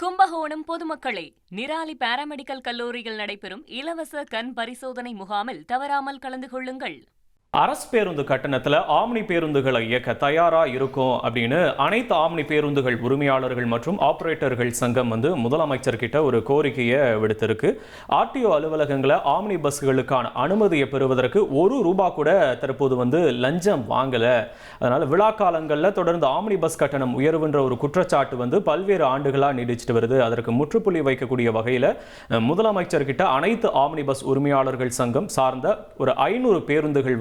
Kumbakonam பொதுமக்களே, Nirali paramedical கல்லூரியில் நடைபெறும் இலவச கண் பரிசோதனை முகாமில் தவறாமல் கலந்து கொள்ளுங்கள். அரசு பேருந்து கட்டணத்தில் ஆம்னி பேருந்துகளை இயக்க தயாரா இருக்கும் அப்படின்னு அனைத்து ஆம்னி பேருந்துகள் உரிமையாளர்கள் மற்றும் ஆபரேட்டர்கள் சங்கம் முதலமைச்சர் கிட்ட ஒரு கோரிக்கையை விடுத்திருக்கு. ஆர்டிஓ அலுவலகங்களை ஆம்னி பஸ்களுக்கான அனுமதியை பெறுவதற்கு ₹1 கூட தற்போது லஞ்சம் வாங்கல. அதனால விழா காலங்களில் தொடர்ந்து ஆம்னி பஸ் கட்டணம் உயர்வுன்ற ஒரு குற்றச்சாட்டு பல்வேறு ஆண்டுகளாக நீடிச்சிட்டு வருது. அதற்கு முற்றுப்புள்ளி வைக்கக்கூடிய வகையில் முதலமைச்சர் கிட்ட அனைத்து ஆம்னி பஸ் உரிமையாளர்கள் சங்கம் சார்ந்த ஒரு 500 பேருந்துகள்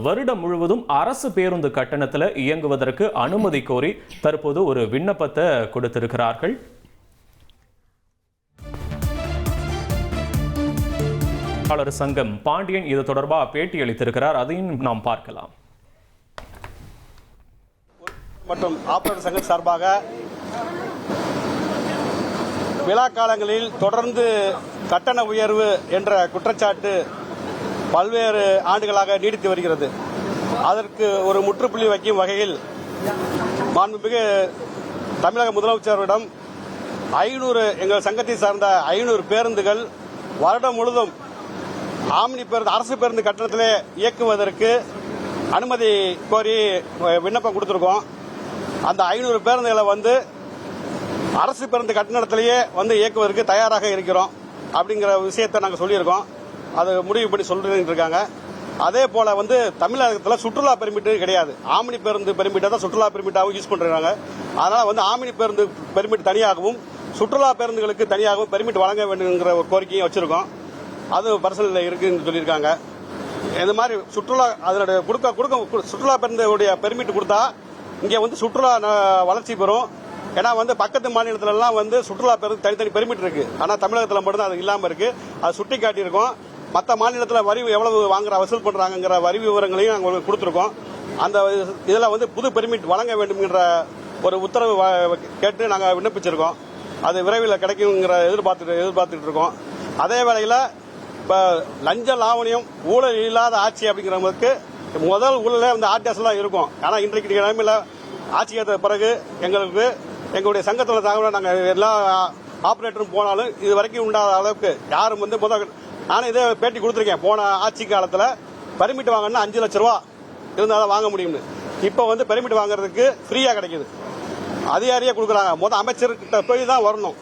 வருடம் முழுவதும் அரசு பேருந்து கட்டணத்தில் இயங்குவதற்கு அனுமதி கோரி தற்போது ஒரு விண்ணப்பத்தை கொடுத்திருக்கிறார்கள். சங்கம் பாண்டியன் இது தொடர்பாக பேட்டி அளித்திருக்கிறார். அதையும் நாம் பார்க்கலாம். மற்றும் ஆபரேட்டர் சங்கம் சார்பாக விழா காலங்களில் தொடர்ந்து கட்டண உயர்வு என்ற குற்றச்சாட்டு பல்வேறு ஆண்டுகளாக நீடித்து வருகிறது. அதற்கு ஒரு முற்றுப்புள்ளி வைக்கும் வகையில் மாண்புமிகு தமிழக முதலமைச்சரிடம் 500 எங்கள் சங்கத்தை சார்ந்த 500 பேருந்துகள் வருடம் முழுதும் ஆம்னி பேருந்து அரசு பேருந்து கட்டணத்திலே இயக்குவதற்கு அனுமதி கோரி விண்ணப்பம் கொடுத்திருக்கோம். அந்த 500 பேருந்துகளை அரசு பேருந்து கட்டணத்திலேயே இயக்குவதற்கு தயாராக இருக்கிறோம் அப்படிங்கிற விஷயத்தை நாங்கள் சொல்லியிருக்கோம். அது முடிவு பண்ணி சொல்லிட்டு இருக்காங்க. அதே போல தமிழகத்தில் சுற்றுலா பெர்மிட் கிடையாது. ஆம்னி பேருந்து பெர்மிட்டை தான் சுற்றுலா பெர்மிட்டாகவும் யூஸ் பண்றாங்க. அதனால ஆம்னி பேருந்து பெர்மிட் தனியாகவும் சுற்றுலா பேருந்துகளுக்கு தனியாகவும் பெர்மிட் வழங்க வேண்டும்ங்கிற ஒரு கோரிக்கையை வச்சிருக்கோம். அது பரிசீலனையில் இருக்குன்னு சொல்லியிருக்காங்க. இந்த மாதிரி சுற்றுலா அதனுடைய சுற்றுலா பேருந்துடைய பெர்மிட் கொடுத்தா இங்கே சுற்றுலா வளர்ச்சி பெறும். ஏன்னா பக்கத்து மாநிலத்திலலாம் சுற்றுலா பேருந்து தனித்தனி பெர்மிட் இருக்கு. ஆனால் தமிழகத்தில் மட்டும்தான் அது இல்லாமல் இருக்கு. அது சுட்டி காட்டியிருக்கோம். மற்ற மாநிலத்தில் வரி எவ்வளவு வாங்குற வசூல் பண்றாங்கிற வரி விவரங்களையும் நாங்கள் கொடுத்துருக்கோம். அந்த இதில் புது பெர்மிட் வழங்க வேண்டும் என்ற ஒரு உத்தரவு கேட்டு நாங்கள் விண்ணப்பிச்சிருக்கோம். அது விரைவில் கிடைக்குங்கிற எதிர்பார்த்துட்டு இருக்கோம். அதே வேளையில் இப்போ லஞ்ச லாவணியம் ஊழல் இல்லாத ஆட்சி அப்படிங்கிறவங்களுக்கு முதல் ஊழலே ஆர்டிஎஸ் தான் இருக்கும். ஆனால் இன்றைக்கு நிலைமையில் ஆட்சி ஏற்ற பிறகு எங்களுடைய சங்கத்தில் தகவல் நாங்கள் எல்லா ஆபரேட்டரும் போனாலும் இது வரைக்கும் உண்டாத அளவுக்கு யாரும் முதல் நானும் இதே பேட்டி கொடுத்துருக்கேன். போன ஆட்சி காலத்தில் பெர்மிட் வாங்கணும்னா ₹5,00,000 இருந்தாலும் வாங்க முடியும்னு. இப்போ பெர்மிட் வாங்குறதுக்கு ஃப்ரீயா கிடைக்குது. அதிகாரியே கொடுக்குறாங்க. முதல் அமைச்சர்கிட்ட போய் தான் வரணும்.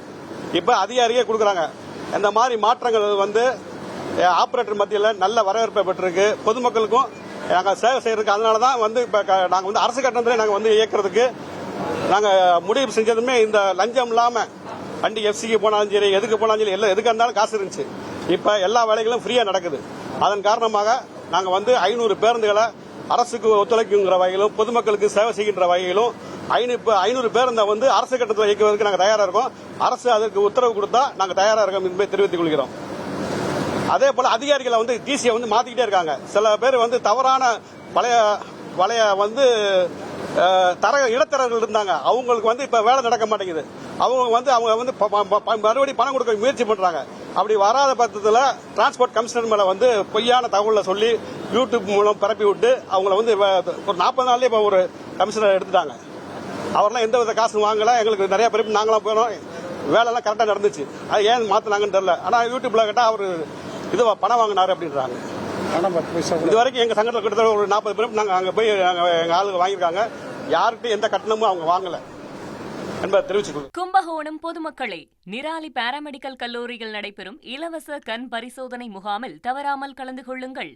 இப்போ அதிகாரியே கொடுக்குறாங்க. இந்த மாதிரி மாற்றங்கள் ஆபரேட்டர் மத்தியில் நல்ல வரவேற்பை பெற்றிருக்கு. பொதுமக்களுக்கும் நாங்கள் சேவை செய்யறதுக்கு அதனால தான் இப்போ நாங்கள் அரசு கட்டணத்திலே நாங்கள் இயக்கிறதுக்கு நாங்கள் முடிவு செஞ்சதுமே இந்த லஞ்சம் இல்லாமல் வண்டி எஃப்சிக்கு போனாலும் சரி எதுக்கு போனாலும் சரி எல்லாம் எதுக்கு இருந்தாலும் காசு இருந்துச்சு. இப்போ எல்லா வேலைகளும் ஃப்ரீயா நடக்குது. அதன் காரணமாக நாங்கள் 500 பேருந்துகளை அரசுக்கு ஒத்துழைக்குங்கிற வகையிலும் பொதுமக்களுக்கு சேவை செய்கின்ற வகையிலும் 500 பேருந்தை அரசு கட்டணத்தில் இயக்குவதற்கு நாங்கள் தயாராக இருக்கோம். அரசு அதற்கு உத்தரவு கொடுத்தா நாங்கள் தயாராக இருக்கோம் என்பதை தெரிவித்துக் கொள்கிறோம். அதே போல அதிகாரிகளை டிசியை மாத்திக்கிட்டே இருக்காங்க. சில பேர் தவறான பழைய இடத்தரகர்கள் இருந்தாங்க. அவங்களுக்கு இப்ப வேலை நடக்க மாட்டேங்குது. அவங்க மறுபடியும் பணம் கொடுக்க முயற்சி பண்றாங்க. அப்படி வராத பட்சத்தில் டிரான்ஸ்போர்ட் கமிஷனர் மேல பொய்யான தகவலை சொல்லி யூடியூப் மூலம் பரப்பி விட்டு அவங்களை ஒரு 40 நாள்லயே இப்ப ஒரு கமிஷனர் எடுத்துட்டாங்க. அவரெல்லாம் எந்த வித காசு வாங்கல. எங்களுக்கு நிறைய பேர் நாங்களாம் போனோம். வேலை எல்லாம் கரெக்டா நடந்துச்சு. அது ஏன் மாத்தினாங்கன்னு தெரியல. ஆனா யூடியூப்ல கேட்டா அவரு பணம் வாங்கினாரு அப்படின்றாங்க. இது வரைக்கும் எங்க சங்கத்தில் கிட்டத்தட்ட ஒரு 40 பேர் நாங்க அங்க போய் எங்க ஆளுங்க வாங்கியிருக்காங்க. யாருக்கிட்டும் எந்த கட்டணமும் அவங்க வாங்கல என்பதை தெரிவிச்சுக்கொள்ளும். கும்பகோணம் பொதுமக்களே, நிராலி பாராமெடிக்கல் கல்லூரியில் நடைபெறும் இலவச கண் பரிசோதனை முகாமில் தவறாமல் கலந்து கொள்ளுங்கள்.